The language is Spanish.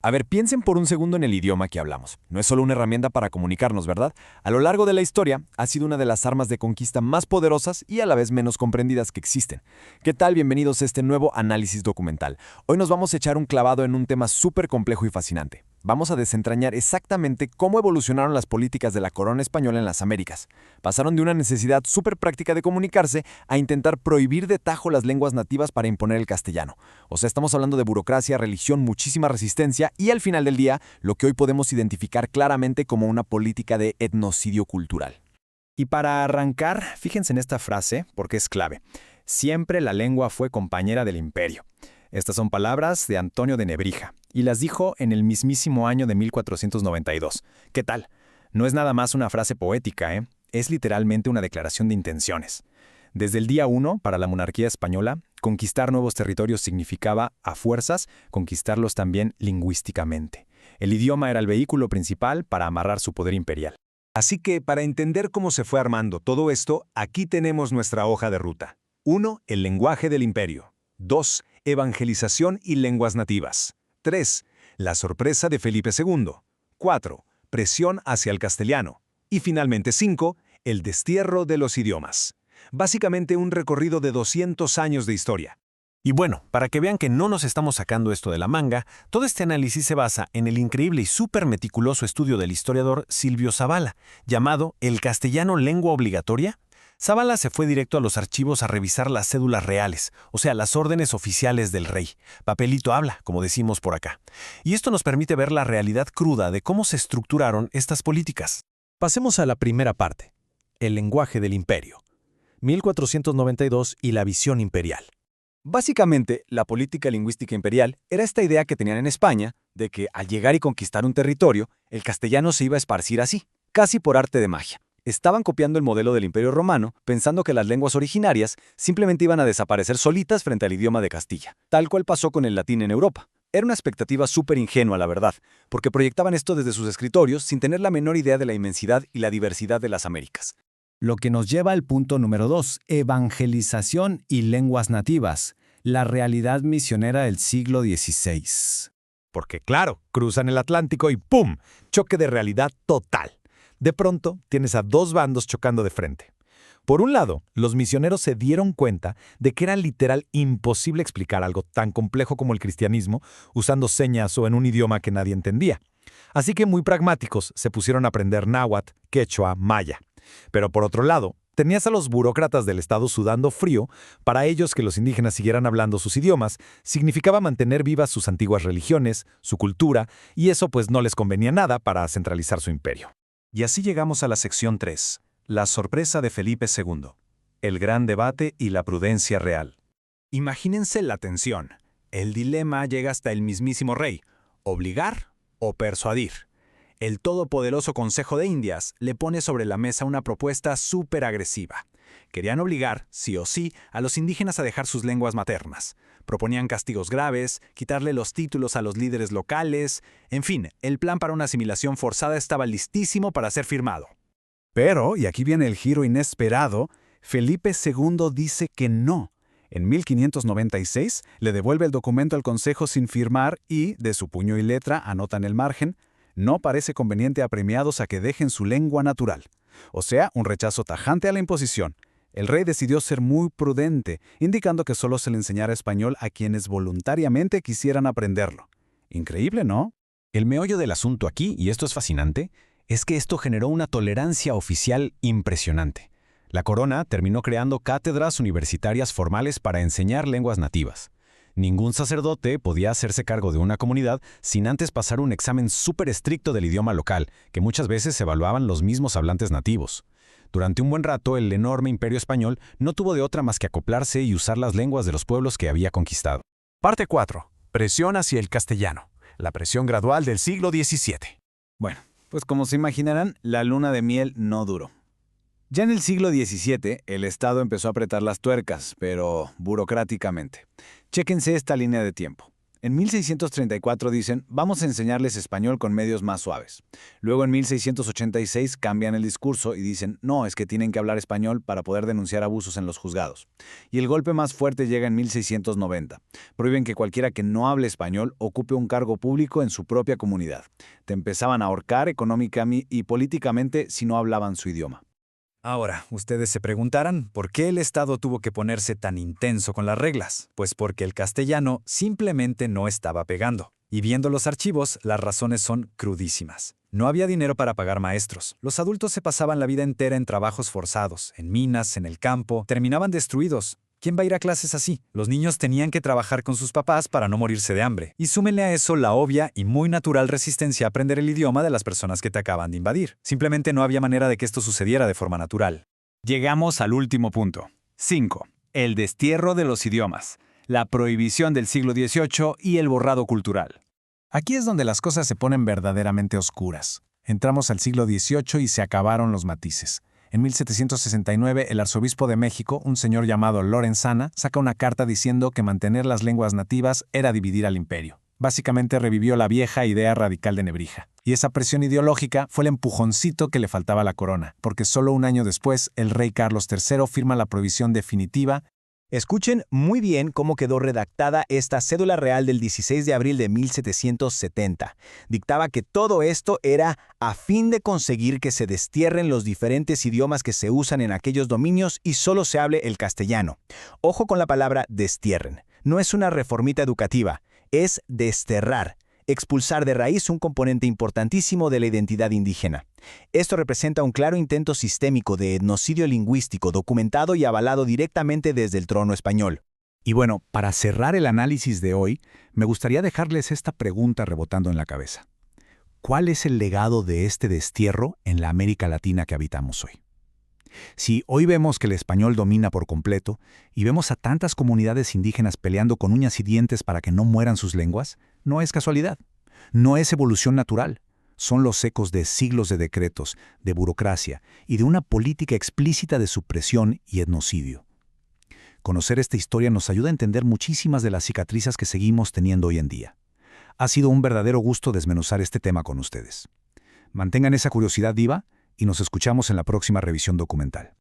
A ver, piensen por un segundo en el idioma que hablamos. No es solo una herramienta para comunicarnos, ¿verdad? A lo largo de la historia, ha sido una de las armas de conquista más poderosas y a la vez menos comprendidas que existen. ¿Qué tal? Bienvenidos a este nuevo análisis documental. Hoy nos vamos a echar un clavado en un tema súper complejo y fascinante. Vamos a desentrañar exactamente cómo evolucionaron las políticas de la corona española en las Américas. Pasaron de una necesidad súper práctica de comunicarse a intentar prohibir de tajo las lenguas nativas para imponer el castellano. O sea, estamos hablando de burocracia, religión, muchísima resistencia y al final del día, lo que hoy podemos identificar claramente como una política de etnocidio cultural. Y para arrancar, fíjense en esta frase, porque es clave. Siempre la lengua fue compañera del imperio. Estas son palabras de Antonio de Nebrija, y las dijo en el mismísimo año de 1492. ¿Qué tal? No es nada más una frase poética, ¿eh? Es literalmente una declaración de intenciones. Desde el día 1, para la monarquía española, conquistar nuevos territorios significaba, a fuerzas, conquistarlos también lingüísticamente. El idioma era el vehículo principal para amarrar su poder imperial. Así que, para entender cómo se fue armando todo esto, aquí tenemos nuestra hoja de ruta. 1. El lenguaje del imperio. 2. Evangelización y lenguas nativas. 3. La sorpresa de Felipe II. 4. Presión hacia el castellano. Y finalmente 5. El destierro de los idiomas. Básicamente un recorrido de 200 años de historia. Y bueno, para que vean que no nos estamos sacando esto de la manga, todo este análisis se basa en el increíble y súper meticuloso estudio del historiador Silvio Zavala, llamado ¿El castellano lengua obligatoria? Zavala se fue directo a los archivos a revisar las cédulas reales, o sea, las órdenes oficiales del rey. Papelito habla, como decimos por acá. Y esto nos permite ver la realidad cruda de cómo se estructuraron estas políticas. Pasemos a la primera parte, el lenguaje del imperio. 1492 y la visión imperial. Básicamente, la política lingüística imperial era esta idea que tenían en España de que al llegar y conquistar un territorio, el castellano se iba a esparcir así, casi por arte de magia. Estaban copiando el modelo del Imperio Romano, pensando que las lenguas originarias simplemente iban a desaparecer solitas frente al idioma de Castilla, tal cual pasó con el latín en Europa. Era una expectativa súper ingenua, la verdad, porque proyectaban esto desde sus escritorios sin tener la menor idea de la inmensidad y la diversidad de las Américas. Lo que nos lleva al punto número 2, evangelización y lenguas nativas, la realidad misionera del siglo XVI. Porque claro, cruzan el Atlántico y ¡pum! Choque de realidad total. De pronto, tienes a dos bandos chocando de frente. Por un lado, los misioneros se dieron cuenta de que era literal imposible explicar algo tan complejo como el cristianismo usando señas o en un idioma que nadie entendía. Así que muy pragmáticos se pusieron a aprender náhuatl, quechua, maya. Pero por otro lado, tenías a los burócratas del Estado sudando frío. Para ellos que los indígenas siguieran hablando sus idiomas significaba mantener vivas sus antiguas religiones, su cultura, y eso pues no les convenía nada para centralizar su imperio. Y así llegamos a la sección 3, la sorpresa de Felipe II, el gran debate y la prudencia real. Imagínense la tensión. El dilema llega hasta el mismísimo rey, ¿obligar o persuadir? El todopoderoso Consejo de Indias le pone sobre la mesa una propuesta súper agresiva. Querían obligar, sí o sí, a los indígenas a dejar sus lenguas maternas. Proponían castigos graves, quitarle los títulos a los líderes locales. En fin, el plan para una asimilación forzada estaba listísimo para ser firmado. Pero, y aquí viene el giro inesperado, Felipe II dice que no. En 1596 le devuelve el documento al Consejo sin firmar y, de su puño y letra, anota en el margen: no parece conveniente apremiados a que dejen su lengua natural. O sea, un rechazo tajante a la imposición. El rey decidió ser muy prudente, indicando que solo se le enseñara español a quienes voluntariamente quisieran aprenderlo. Increíble, ¿no? El meollo del asunto aquí, y esto es fascinante, es que esto generó una tolerancia oficial impresionante. La corona terminó creando cátedras universitarias formales para enseñar lenguas nativas. Ningún sacerdote podía hacerse cargo de una comunidad sin antes pasar un examen súper estricto del idioma local, que muchas veces evaluaban los mismos hablantes nativos. Durante un buen rato, el enorme imperio español no tuvo de otra más que acoplarse y usar las lenguas de los pueblos que había conquistado. Parte 4. Presión hacia el castellano. La presión gradual del siglo XVII. Bueno, pues como se imaginarán, la luna de miel no duró. Ya en el siglo XVII, el Estado empezó a apretar las tuercas, pero burocráticamente. Chéquense esta línea de tiempo. En 1634 dicen, vamos a enseñarles español con medios más suaves. Luego en 1686 cambian el discurso y dicen, no, es que tienen que hablar español para poder denunciar abusos en los juzgados. Y el golpe más fuerte llega en 1690. Prohíben que cualquiera que no hable español ocupe un cargo público en su propia comunidad. Te empezaban a ahorcar económica y políticamente si no hablaban su idioma. Ahora, ustedes se preguntarán, ¿por qué el Estado tuvo que ponerse tan intenso con las reglas? Pues porque el castellano simplemente no estaba pegando. Y viendo los archivos, las razones son crudísimas. No había dinero para pagar maestros. Los adultos se pasaban la vida entera en trabajos forzados, en minas, en el campo, terminaban destruidos. ¿Quién va a ir a clases así? Los niños tenían que trabajar con sus papás para no morirse de hambre. Y súmenle a eso la obvia y muy natural resistencia a aprender el idioma de las personas que te acaban de invadir. Simplemente no había manera de que esto sucediera de forma natural. Llegamos al último punto. 5. El destierro de los idiomas, la prohibición del siglo XVIII y el borrado cultural. Aquí es donde las cosas se ponen verdaderamente oscuras. Entramos al siglo XVIII y se acabaron los matices. En 1769, el arzobispo de México, un señor llamado Lorenzana, saca una carta diciendo que mantener las lenguas nativas era dividir al imperio. Básicamente revivió la vieja idea radical de Nebrija. Y esa presión ideológica fue el empujoncito que le faltaba a la corona, porque solo un año después, el rey Carlos III firma la prohibición definitiva. Escuchen muy bien cómo quedó redactada esta cédula real del 16 de abril de 1770. Dictaba que todo esto era a fin de conseguir que se destierren los diferentes idiomas que se usan en aquellos dominios y solo se hable el castellano. Ojo con la palabra destierren. No es una reformita educativa, es desterrar. Expulsar de raíz un componente importantísimo de la identidad indígena. Esto representa un claro intento sistémico de etnocidio lingüístico documentado y avalado directamente desde el trono español. Y bueno, para cerrar el análisis de hoy, me gustaría dejarles esta pregunta rebotando en la cabeza. ¿Cuál es el legado de este destierro en la América Latina que habitamos hoy? Si hoy vemos que el español domina por completo y vemos a tantas comunidades indígenas peleando con uñas y dientes para que no mueran sus lenguas, no es casualidad, no es evolución natural. Son los ecos de siglos de decretos, de burocracia y de una política explícita de supresión y etnocidio. Conocer esta historia nos ayuda a entender muchísimas de las cicatrices que seguimos teniendo hoy en día. Ha sido un verdadero gusto desmenuzar este tema con ustedes. Mantengan esa curiosidad viva y nos escuchamos en la próxima revisión documental.